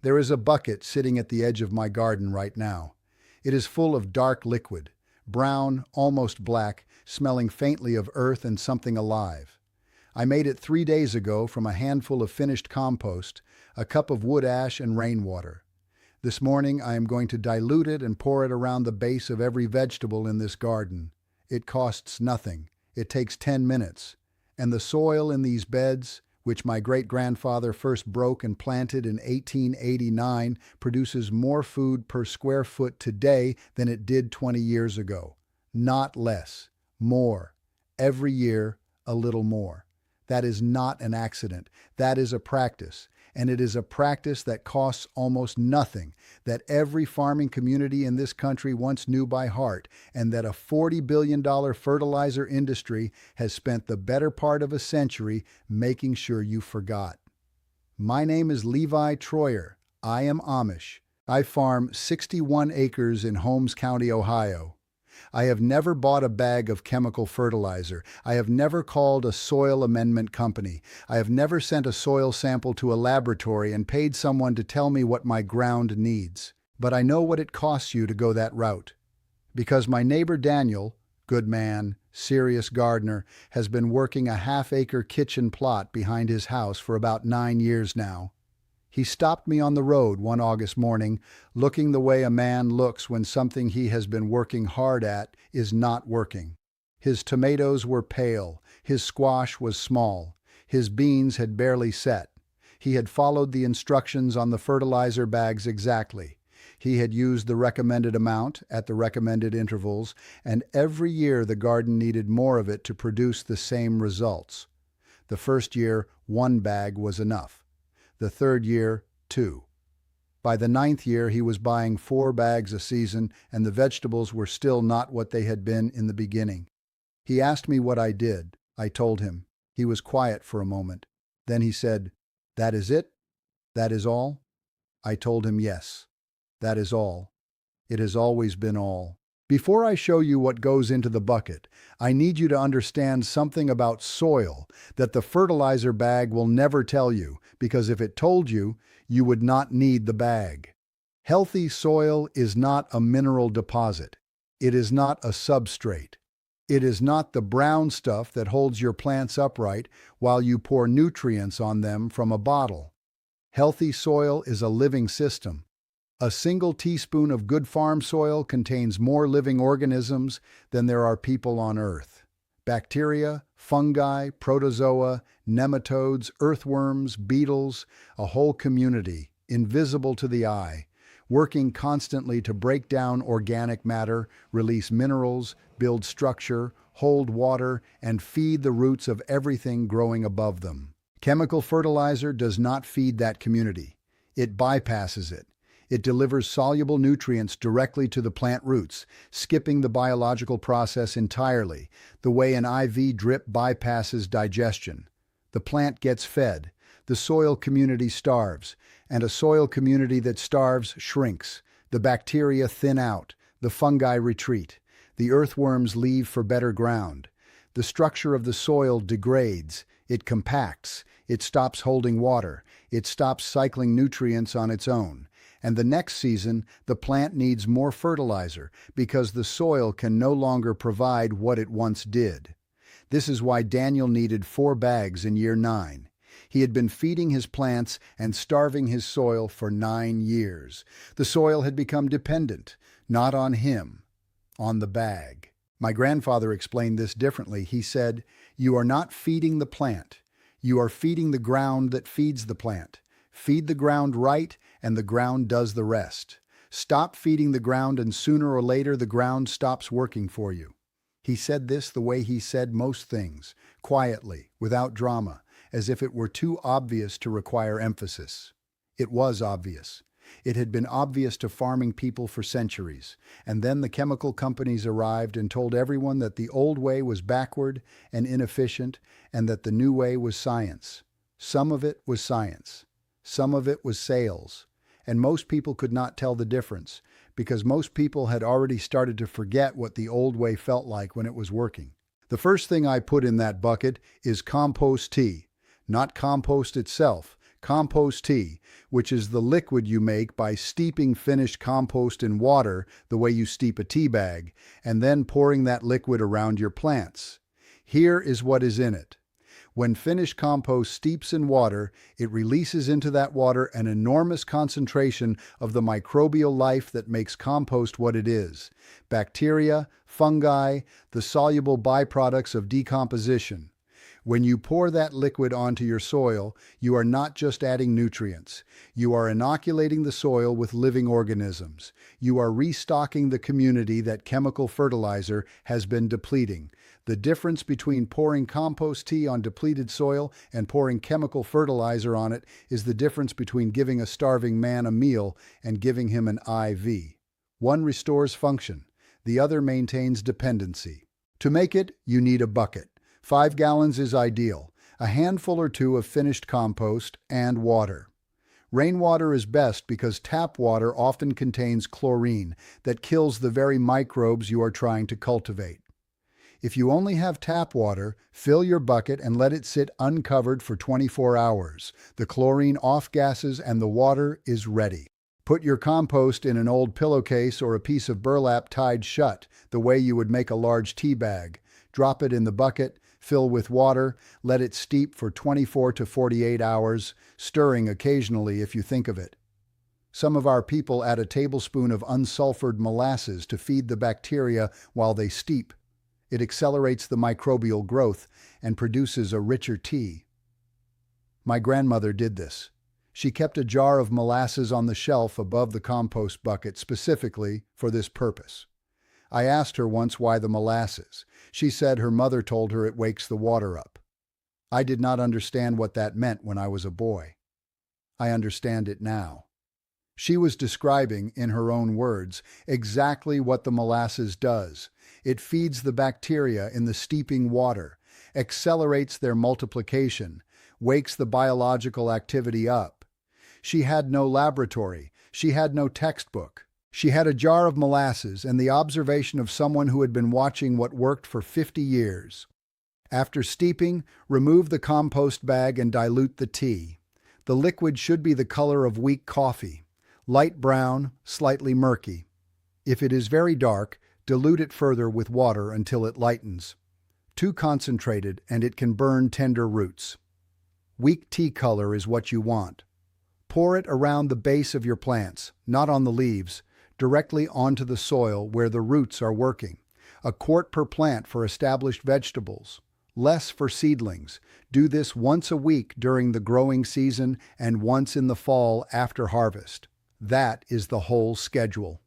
There is a bucket sitting at the edge of my garden right now. It is full of dark liquid, brown, almost black, smelling faintly of earth and something alive. I made it 3 days ago from a handful of finished compost, a cup of wood ash and rainwater. This morning I am going to dilute it and pour it around the base of every vegetable in this garden. It costs nothing. It takes 10 minutes. And the soil in these beds, which my great-grandfather first broke and planted in 1889, produces more food per square foot today than it did 20 years ago. Not less. More. Every year, a little more. That is not an accident. That is a practice. And it is a practice that costs almost nothing, that every farming community in this country once knew by heart, and that a $40 billion fertilizer industry has spent the better part of a century making sure you forgot. My name is Levi Troyer. I am Amish. I farm 61 acres in Holmes County, Ohio. I have never bought a bag of chemical fertilizer. I have never called a soil amendment company. I have never sent a soil sample to a laboratory and paid someone to tell me what my ground needs. But I know what it costs you to go that route. Because my neighbor Daniel, good man, serious gardener, has been working a half-acre kitchen plot behind his house for about 9 years now. He stopped me on the road one August morning, looking the way a man looks when something he has been working hard at is not working. His tomatoes were pale, his squash was small, his beans had barely set. He had followed the instructions on the fertilizer bags exactly. He had used the recommended amount at the recommended intervals, and every year the garden needed more of it to produce the same results. The first year, 1 bag was enough. The third year, 2. By the 9th year, he was buying 4 bags a season, and the vegetables were still not what they had been in the beginning. He asked me what I did. I told him. He was quiet for a moment. Then he said, "That is it? That is all?" I told him yes. That is all. It has always been all. Before I show you what goes into the bucket, I need you to understand something about soil that the fertilizer bag will never tell you, because if it told you, you would not need the bag. Healthy soil is not a mineral deposit. It is not a substrate. It is not the brown stuff that holds your plants upright while you pour nutrients on them from a bottle. Healthy soil is a living system. A single teaspoon of good farm soil contains more living organisms than there are people on Earth. Bacteria, fungi, protozoa, nematodes, earthworms, beetles, a whole community, invisible to the eye, working constantly to break down organic matter, release minerals, build structure, hold water, and feed the roots of everything growing above them. Chemical fertilizer does not feed that community. It bypasses it. It delivers soluble nutrients directly to the plant roots, skipping the biological process entirely, the way an IV drip bypasses digestion. The plant gets fed, the soil community starves, and a soil community that starves shrinks. The bacteria thin out, the fungi retreat, the earthworms leave for better ground. The structure of the soil degrades, it compacts, it stops holding water, it stops cycling nutrients on its own. And the next season, the plant needs more fertilizer because the soil can no longer provide what it once did. This is why Daniel needed 4 bags in year 9. He had been feeding his plants and starving his soil for 9 years. The soil had become dependent, not on him, on the bag. My grandfather explained this differently. He said, "You are not feeding the plant. You are feeding the ground that feeds the plant. Feed the ground right, and the ground does the rest. Stop feeding the ground, and sooner or later the ground stops working for you." He said this the way he said most things, quietly, without drama, as if it were too obvious to require emphasis. It was obvious. It had been obvious to farming people for centuries, and then the chemical companies arrived and told everyone that the old way was backward and inefficient, and that the new way was science. Some of it was science. Some of it was sales, and most people could not tell the difference, because most people had already started to forget what the old way felt like when it was working. The first thing I put in that bucket is compost tea, not compost itself, compost tea, which is the liquid you make by steeping finished compost in water the way you steep a tea bag, and then pouring that liquid around your plants. Here is what is in it. When finished compost steeps in water, it releases into that water an enormous concentration of the microbial life that makes compost what it is: bacteria, fungi, the soluble byproducts of decomposition. When you pour that liquid onto your soil, you are not just adding nutrients. You are inoculating the soil with living organisms. You are restocking the community that chemical fertilizer has been depleting. The difference between pouring compost tea on depleted soil and pouring chemical fertilizer on it is the difference between giving a starving man a meal and giving him an IV. One restores function. The other maintains dependency. To make it, you need a bucket. 5 gallons is ideal, a handful or two of finished compost, and water. Rainwater is best because tap water often contains chlorine that kills the very microbes you are trying to cultivate. If you only have tap water, fill your bucket and let it sit uncovered for 24 hours. The chlorine off-gasses and the water is ready. Put your compost in an old pillowcase or a piece of burlap tied shut, the way you would make a large tea bag. Drop it in the bucket, fill with water, let it steep for 24 to 48 hours, stirring occasionally if you think of it. Some of our people add a tablespoon of unsulfured molasses to feed the bacteria while they steep. It accelerates the microbial growth and produces a richer tea. My grandmother did this. She kept a jar of molasses on the shelf above the compost bucket specifically for this purpose. I asked her once why the molasses. She said her mother told her it wakes the water up. I did not understand what that meant when I was a boy. I understand it now. She was describing, in her own words, exactly what the molasses does. It feeds the bacteria in the steeping water, accelerates their multiplication, wakes the biological activity up. She had no laboratory. She had no textbook. She had a jar of molasses and the observation of someone who had been watching what worked for 50 years. After steeping, remove the compost bag and dilute the tea. The liquid should be the color of weak coffee, light brown, slightly murky. If it is very dark, dilute it further with water until it lightens. Too concentrated and it can burn tender roots. Weak tea color is what you want. Pour it around the base of your plants, not on the leaves, directly onto the soil where the roots are working. A quart per plant for established vegetables, less for seedlings. Do this once a week during the growing season and once in the fall after harvest. That is the whole schedule.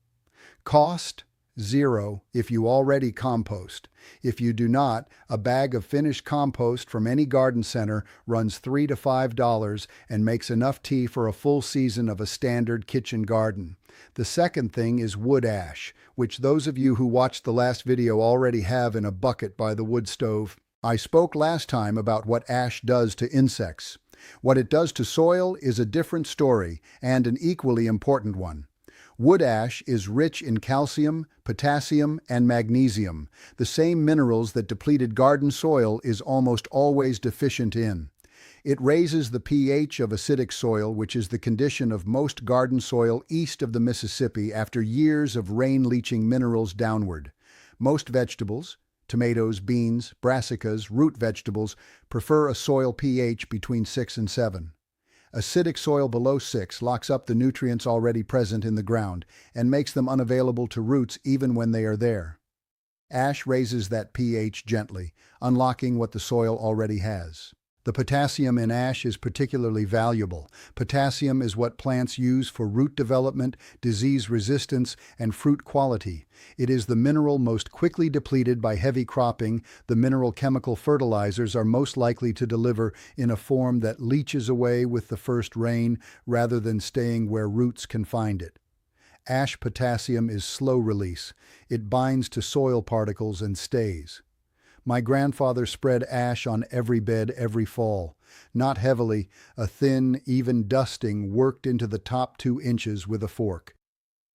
Cost: $0 if you already compost. If you do not, a bag of finished compost from any garden center runs $3 to $5 and makes enough tea for a full season of a standard kitchen garden. The second thing is wood ash, which those of you who watched the last video already have in a bucket by the wood stove. I spoke last time about what ash does to insects. What it does to soil is a different story and an equally important one. Wood ash is rich in calcium, potassium, and magnesium, the same minerals that depleted garden soil is almost always deficient in. It raises the pH of acidic soil, which is the condition of most garden soil east of the Mississippi after years of rain leaching minerals downward. Most vegetables, tomatoes, beans, brassicas, root vegetables, prefer a soil pH between 6 and 7. Acidic soil below 6 locks up the nutrients already present in the ground and makes them unavailable to roots even when they are there. Ash raises that pH gently, unlocking what the soil already has. The potassium in ash is particularly valuable. Potassium is what plants use for root development, disease resistance, and fruit quality. It is the mineral most quickly depleted by heavy cropping. The mineral chemical fertilizers are most likely to deliver in a form that leaches away with the first rain rather than staying where roots can find it. Ash potassium is slow release. It binds to soil particles and stays. My grandfather spread ash on every bed every fall. Not heavily, a thin, even dusting worked into the top 2 inches with a fork.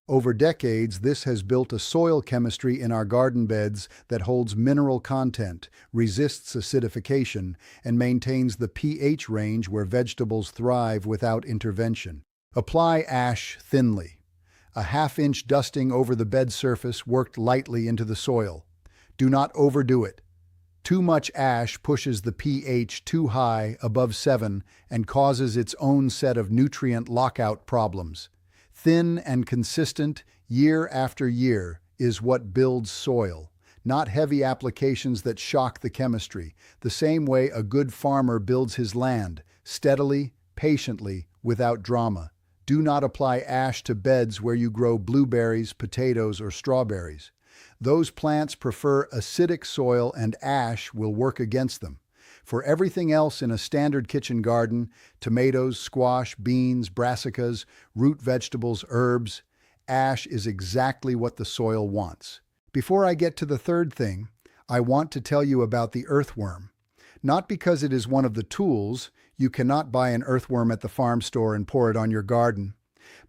Over decades, this has built a soil chemistry in our garden beds that holds mineral content, resists acidification, and maintains the pH range where vegetables thrive without intervention. Apply ash thinly. A half-inch dusting over the bed surface worked lightly into the soil. Do not overdo it. Too much ash pushes the pH too high, above 7, and causes its own set of nutrient lockout problems. Thin and consistent, year after year, is what builds soil, not heavy applications that shock the chemistry, the same way a good farmer builds his land, steadily, patiently, without drama. Do not apply ash to beds where you grow blueberries, potatoes, or strawberries. Those plants prefer acidic soil, and ash will work against them. For everything else in a standard kitchen garden, tomatoes, squash, beans, brassicas, root vegetables, herbs, ash is exactly what the soil wants. Before I get to the third thing, I want to tell you about the earthworm. Not because it is one of the tools, you cannot buy an earthworm at the farm store and pour it on your garden,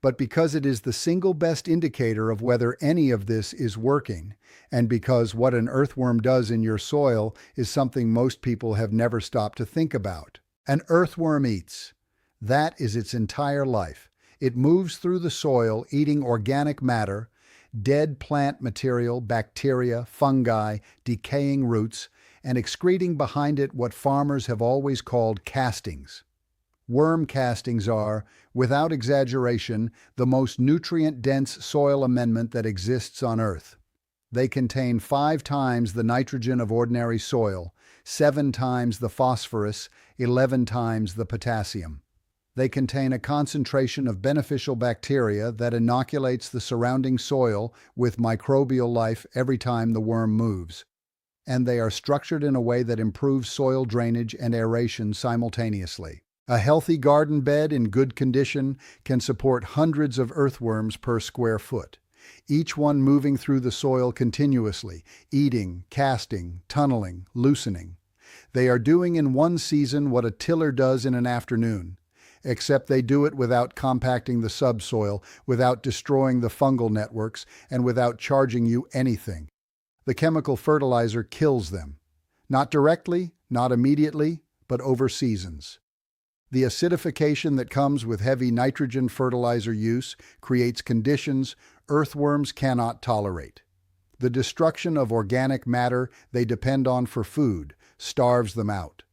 but because it is the single best indicator of whether any of this is working, and because what an earthworm does in your soil is something most people have never stopped to think about. An earthworm eats. That is its entire life. It moves through the soil, eating organic matter, dead plant material, bacteria, fungi, decaying roots, and excreting behind it what farmers have always called castings. Worm castings are, without exaggeration, the most nutrient-dense soil amendment that exists on Earth. They contain 5 times the nitrogen of ordinary soil, 7 times the phosphorus, 11 times the potassium. They contain a concentration of beneficial bacteria that inoculates the surrounding soil with microbial life every time the worm moves. And they are structured in a way that improves soil drainage and aeration simultaneously. A healthy garden bed in good condition can support hundreds of earthworms per square foot, each one moving through the soil continuously, eating, casting, tunneling, loosening. They are doing in one season what a tiller does in an afternoon, except they do it without compacting the subsoil, without destroying the fungal networks, and without charging you anything. The chemical fertilizer kills them. Not directly, not immediately, but over seasons. The acidification that comes with heavy nitrogen fertilizer use creates conditions earthworms cannot tolerate. The destruction of organic matter they depend on for food starves them out.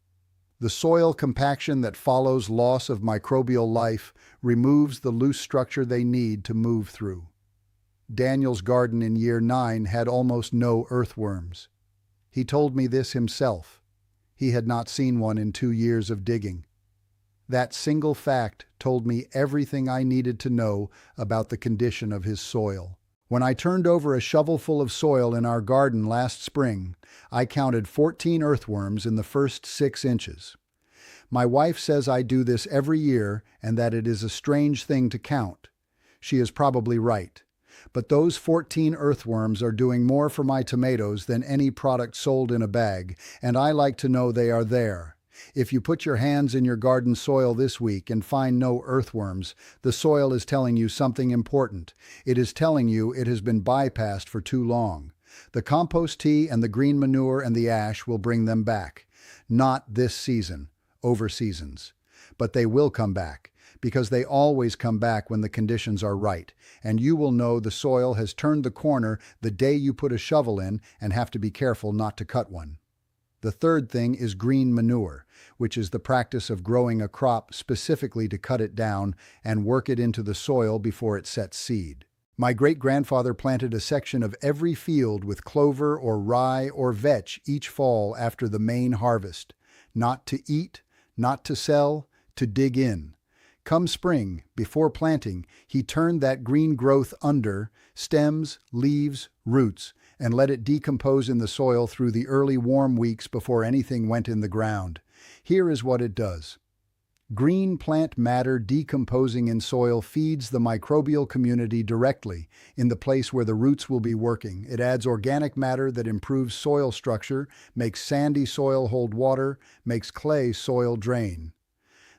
The soil compaction that follows loss of microbial life removes the loose structure they need to move through. Daniel's garden in year 9 had almost no earthworms. He told me this himself. He had not seen one in 2 years of digging. That single fact told me everything I needed to know about the condition of his soil. When I turned over a shovelful of soil in our garden last spring, I counted 14 earthworms in the first 6 inches. My wife says I do this every year and that it is a strange thing to count. She is probably right. But those 14 earthworms are doing more for my tomatoes than any product sold in a bag, and I like to know they are there. If you put your hands in your garden soil this week and find no earthworms, the soil is telling you something important. It is telling you it has been bypassed for too long. The compost tea and the green manure and the ash will bring them back. Not this season, over seasons. But they will come back, because they always come back when the conditions are right, and you will know the soil has turned the corner the day you put a shovel in and have to be careful not to cut one. The third thing is green manure, which is the practice of growing a crop specifically to cut it down and work it into the soil before it sets seed. My great-grandfather planted a section of every field with clover or rye or vetch each fall after the main harvest, not to eat, not to sell, to dig in. Come spring, before planting, he turned that green growth under, stems, leaves, roots, and let it decompose in the soil through the early warm weeks before anything went in the ground. Here is what it does. Green plant matter decomposing in soil feeds the microbial community directly, in the place where the roots will be working. It adds organic matter that improves soil structure, makes sandy soil hold water, makes clay soil drain.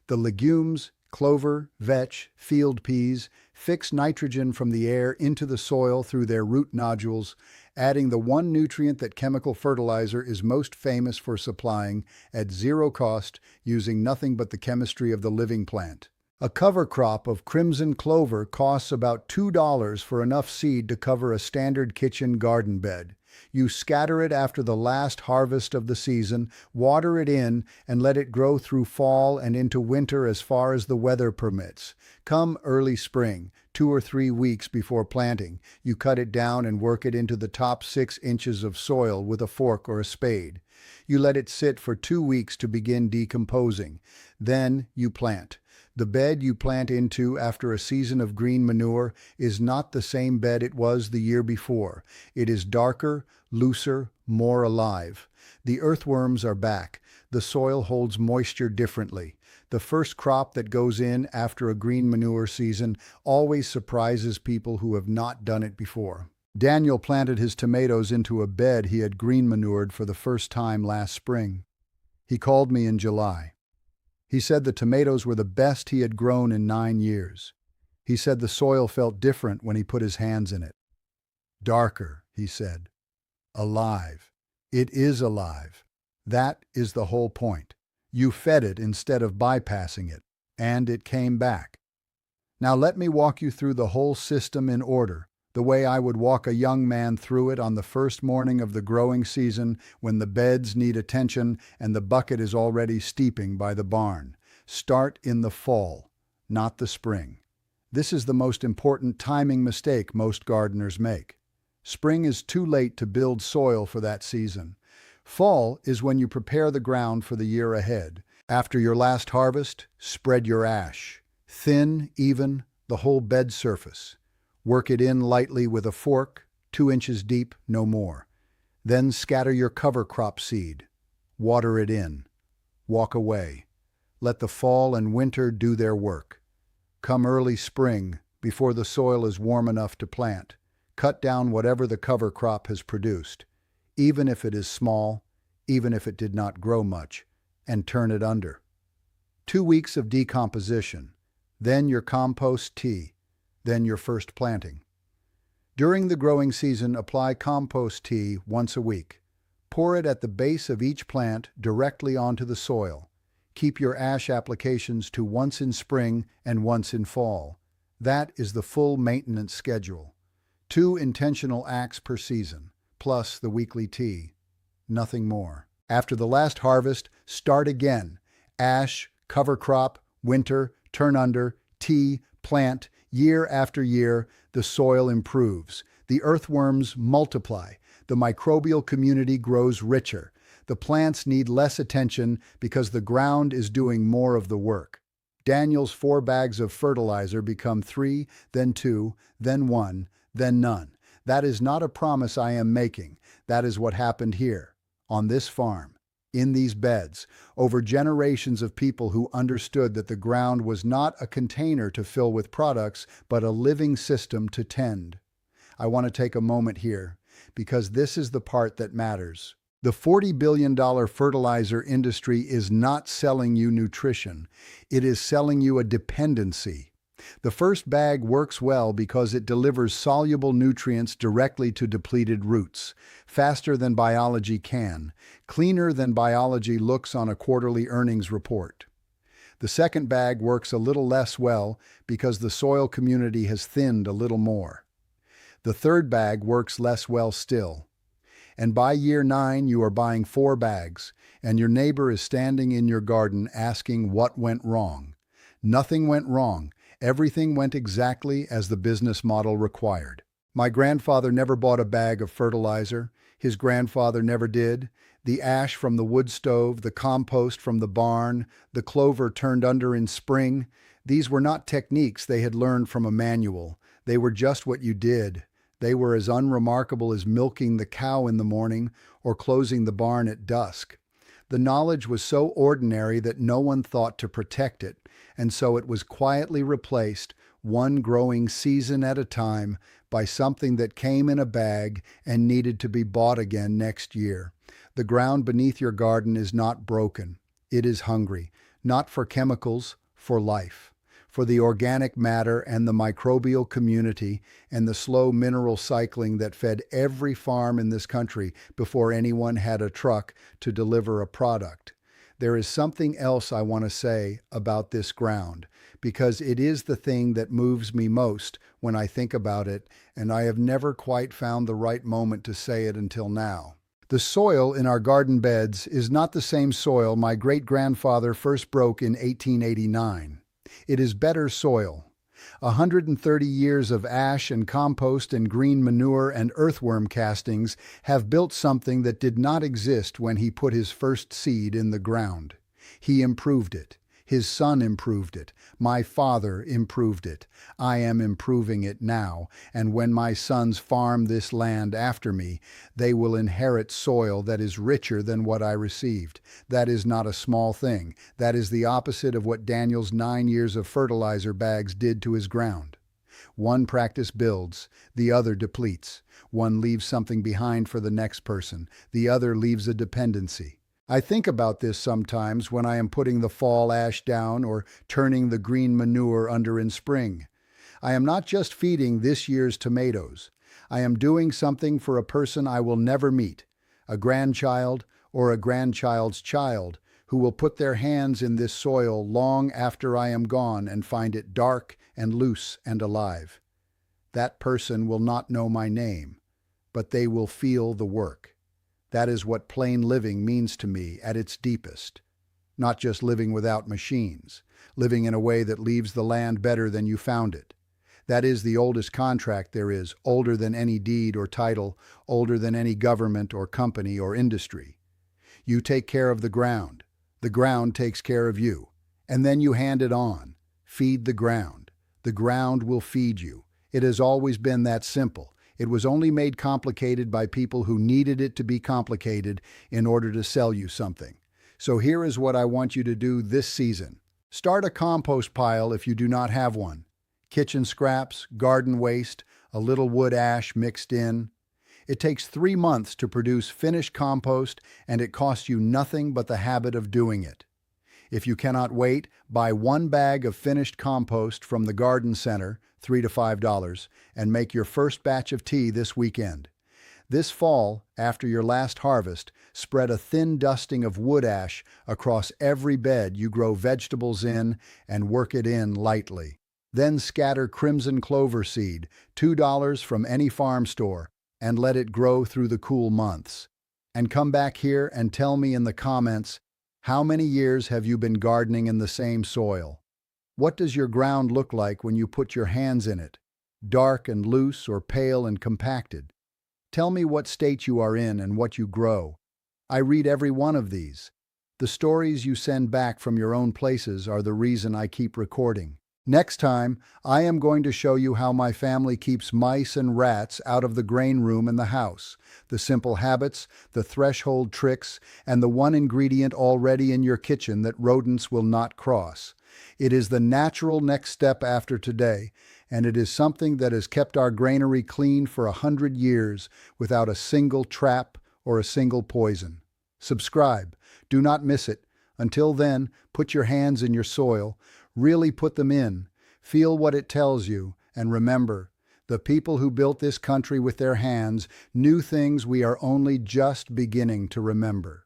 The legumes, clover, vetch, field peas, fix nitrogen from the air into the soil through their root nodules, adding the one nutrient that chemical fertilizer is most famous for supplying at zero cost using nothing but the chemistry of the living plant. A cover crop of crimson clover costs about $2 for enough seed to cover a standard kitchen garden bed. You scatter it after the last harvest of the season, water it in, and let it grow through fall and into winter as far as the weather permits. Come early spring, 2 or 3 weeks before planting, you cut it down and work it into the top 6 inches of soil with a fork or a spade. You let it sit for 2 weeks to begin decomposing. Then you plant. The bed you plant into after a season of green manure is not the same bed it was the year before. It is darker, looser, more alive. The earthworms are back. The soil holds moisture differently. The first crop that goes in after a green manure season always surprises people who have not done it before. Daniel planted his tomatoes into a bed he had green manured for the first time last spring. He called me in July. He said the tomatoes were the best he had grown in 9 years. He said the soil felt different when he put his hands in it. Darker, he said. Alive. It is alive. That is the whole point. You fed it instead of bypassing it, and it came back. Now let me walk you through the whole system in order, the way I would walk a young man through it on the first morning of the growing season when the beds need attention and the bucket is already steeping by the barn. Start in the fall, not the spring. This is the most important timing mistake most gardeners make. Spring is too late to build soil for that season. Fall is when you prepare the ground for the year ahead. After your last harvest, spread your ash. Thin, even, the whole bed surface. Work it in lightly with a fork, 2 inches deep, no more. Then scatter your cover crop seed. Water it in. Walk away. Let the fall and winter do their work. Come early spring, before the soil is warm enough to plant, cut down whatever the cover crop has produced, even if it is small, even if it did not grow much, and turn it under. 2 weeks of decomposition, then your compost tea, then your first planting. During the growing season, apply compost tea once a week. Pour it at the base of each plant directly onto the soil. Keep your ash applications to once in spring and once in fall. That is the full maintenance schedule. 2 intentional acts per season, plus the weekly tea. Nothing more. After the last harvest, start again. Ash, cover crop, winter, turn under, tea, plant. Year after year, the soil improves. The earthworms multiply. The microbial community grows richer. The plants need less attention because the ground is doing more of the work. Daniel's 4 bags of fertilizer become 3, then 2, then 1, then none. That is not a promise I am making. That is what happened here, on this farm, in these beds, over generations of people who understood that the ground was not a container to fill with products, but a living system to tend. I want to take a moment here, because this is the part that matters. The $40 billion fertilizer industry is not selling you nutrition. It is selling you a dependency. The first bag works well because it delivers soluble nutrients directly to depleted roots, faster than biology can, cleaner than biology looks on a quarterly earnings report. The second bag works a little less well because the soil community has thinned a little more. The third bag works less well still. And by year 9, you are buying 4 bags, and your neighbor is standing in your garden asking what went wrong. Nothing went wrong. Everything went exactly as the business model required. My grandfather never bought a bag of fertilizer. His grandfather never did. The ash from the wood stove, the compost from the barn, the clover turned under in spring, these were not techniques they had learned from a manual. They were just what you did. They were as unremarkable as milking the cow in the morning or closing the barn at dusk. The knowledge was so ordinary that no one thought to protect it, and so it was quietly replaced, one growing season at a time, by something that came in a bag and needed to be bought again next year. The ground beneath your garden is not broken. It is hungry, not for chemicals, for life. for the organic matter and the microbial community and the slow mineral cycling that fed every farm in this country before anyone had a truck to deliver a product. There is something else I want to say about this ground, because it is the thing that moves me most when I think about it, and I have never quite found the right moment to say it until now. The soil in our garden beds is not the same soil my great-grandfather first broke in 1889. It is better soil. 130 years of ash and compost and green manure and earthworm castings have built something that did not exist when he put his first seed in the ground. He improved it. His son improved it. My father improved it. I am improving it now, and when my sons farm this land after me, they will inherit soil that is richer than what I received. That is not a small thing. That is the opposite of what Daniel's 9 years of fertilizer bags did to his ground. One practice builds, the other depletes. One leaves something behind for the next person, the other leaves a dependency. I think about this sometimes when I am putting the fall ash down or turning the green manure under in spring. I am not just feeding this year's tomatoes. I am doing something for a person I will never meet, a grandchild or a grandchild's child, who will put their hands in this soil long after I am gone and find it dark and loose and alive. That person will not know my name, but they will feel the work. That is what plain living means to me at its deepest. Not just living without machines, living in a way that leaves the land better than you found it. That is the oldest contract there is, older than any deed or title, older than any government or company or industry. You take care of the ground takes care of you, and then you hand it on. Feed the ground will feed you. It has always been that simple. It was only made complicated by people who needed it to be complicated in order to sell you something. So here is what I want you to do this season. Start a compost pile if you do not have one. Kitchen scraps, garden waste, a little wood ash mixed in. It takes 3 months to produce finished compost, and it costs you nothing but the habit of doing it. If you cannot wait, buy 1 bag of finished compost from the garden center, $3 to $5, and make your first batch of tea this weekend. This fall, after your last harvest, spread a thin dusting of wood ash across every bed you grow vegetables in and work it in lightly. Then scatter crimson clover seed, $2 from any farm store, and let it grow through the cool months. And come back here and tell me in the comments, how many years have you been gardening in the same soil? What does your ground look like when you put your hands in it? Dark and loose or pale and compacted? Tell me what state you are in and what you grow. I read every one of these. The stories you send back from your own places are the reason I keep recording. Next time, I am going to show you how my family keeps mice and rats out of the grain room in the house, the simple habits, the threshold tricks, and the one ingredient already in your kitchen that rodents will not cross. It is the natural next step after today, and it is something that has kept our granary clean for 100 years without a single trap or a single poison. Subscribe. Do not miss it. Until then, put your hands in your soil. Really put them in. Feel what it tells you, and remember, the people who built this country with their hands knew things we are only just beginning to remember.